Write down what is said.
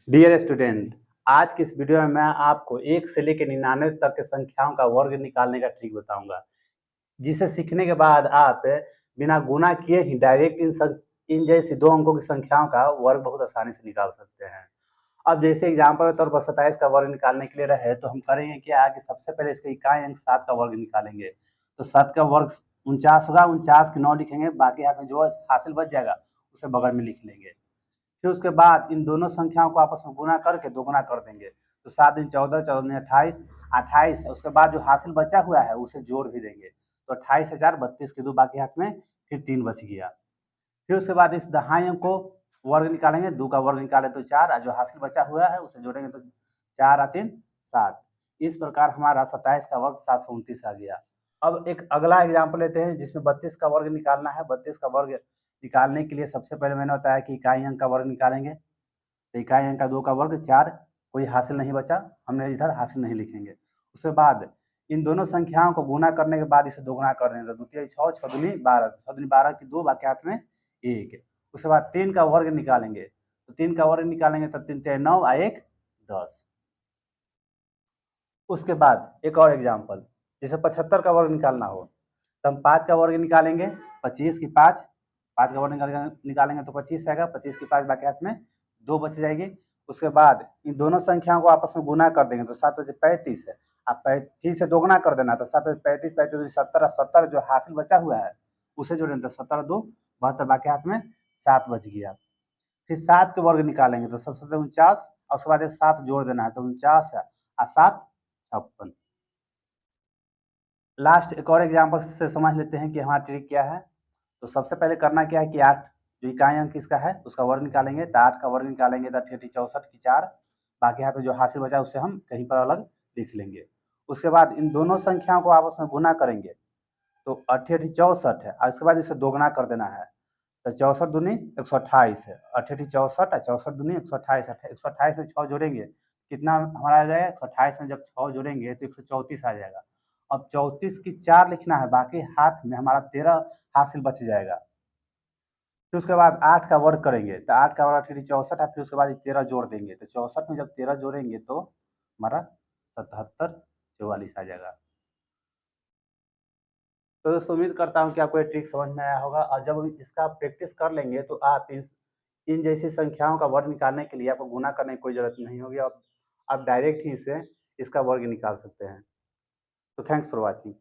Dear student, आज की इस वीडियो में मैं आपको 1 से लेकर 99 तक के संख्याओं का वर्ग निकालने का ट्रिक बताऊंगा, जिसे सीखने के बाद आप बिना गुणा किए ही डायरेक्ट इन जैसी 2 अंकों की संख्याओं का वर्ग बहुत आसानी से निकाल सकते हैं। अब जैसे एग्जाम्पल के तौर पर 27 का वर्ग निकालने के लिए रहे तो हम करेंगे क्या कि सबसे पहले इसके इकाई अंक 7 का वर्ग निकालेंगे। तो 7 का वर्ग 49 होगा, 49 की 9 लिखेंगे, बाकी हाथ में जो हासिल बच जाएगा उसे बगल में लिख लेंगे। फिर उसके बाद इन दोनों संख्याओं को आपस में गुना करके दोगुना कर देंगे। तो 7 दूनी 14, 14 दूनी 28, 28 उसके बाद जो हासिल बचा हुआ है उसे जोड़ भी देंगे। तो 28 से 4 32 के 2 बाकी हाथ में, फिर 3 बच गया। फिर उसके बाद इस दहाई अंक को वर्ग निकालेंगे, 2 का वर्ग निकाले तो 4, और जो हासिल बचा हुआ है उसे जोड़ेंगे तो 4 और 3 7। इस प्रकार हमारा 27 का वर्ग 729 आ गया। अब एक अगला एग्जाम्पल लेते हैं जिसमें 32 का वर्ग निकालना है। 32 का वर्ग निकालने के लिए सबसे पहले मैंने बताया कि इकाई अंक का वर्ग निकालेंगे। तो इकाई अंक का 2 का वर्ग 4, कोई हासिल नहीं बचा, हमने इधर हासिल नहीं लिखेंगे। उसके बाद इन दोनों संख्याओं को गुना करने के बाद इसे दोगुना कर देंगे। तो द्वितीय 6, 6 दूनी 12, 6 दूनी 12 की 2 बाकी हाथ में 1। उसके बाद 3 का वर्ग निकालेंगे। तो 3 का वर्ग निकालेंगे तो 3 3 9 और 1 10। उसके बाद एक और एग्जाम्पल, जैसे 75 का वर्ग निकालना हो तो हम 5 का वर्ग निकालेंगे। 25 की 5, 5 का वर्ग निकालेंगे तो 25 आएगा। 25 की 5 बाकी हाथ में 2 बच जाएगी। उसके बाद इन दोनों संख्याओं को आपस में गुना कर देंगे। तो 7 बचे 35 है, आप फिर से दोगुना कर देना। तो 7 बचे 35, 35 70, 70 जो हासिल बचा हुआ है उसे जोड़ेंगे। तो 17 2 72 बाकी हाथ में 7 बच गया। फिर 7 के वर्ग निकालेंगे तो 7 7 49, और उसके बाद एक 7 जोड़ देना है। तो 49 है और 7 56। लास्ट एक और एग्जाम्पल से समझ लेते हैं कि हमारा ट्रिक क्या है। तो सबसे पहले करना क्या है कि 8 जो इकाई अंक इसका है उसका वर्ग निकालेंगे। तो 8 का वर्ग निकालेंगे तो 8 64 की 4, बाकी हाथ में जो हासिल बचा उसे हम कहीं पर अलग लिख लेंगे। उसके बाद इन दोनों संख्याओं को आपस में गुना करेंगे। तो 8 64 है और उसके बाद इसे दोगुना कर देना है। तो 64 दूनी 128 है, 8 64 और 64 दूनी 128 है। 128 में 6 जोड़ेंगे कितना हमारा आ जाएगा। 128 में जब 6 जोड़ेंगे तो 134 आ जाएगा। अब 34 की 4 लिखना है, बाकी हाथ में हमारा 13 हासिल बच जाएगा। फिर उसके बाद 8 का वर्ग करेंगे। तो 8 का वर्ग 8 64 है, फिर उसके बाद 13 जोड़ देंगे। तो 64 में जब 13 जोड़ेंगे तो हमारा 77 44 आ जाएगा। तो दोस्तों उम्मीद करता हूँ कि आपको ये ट्रिक समझ में आया होगा, और जब इसका प्रैक्टिस कर लेंगे तो आप इन जैसी संख्याओं का वर्ग निकालने के लिए आपको गुना करने की कोई ज़रूरत नहीं होगी। आप डायरेक्ट ही इसका वर्ग निकाल सकते हैं। तो थैंक्स फॉर वॉचिंग।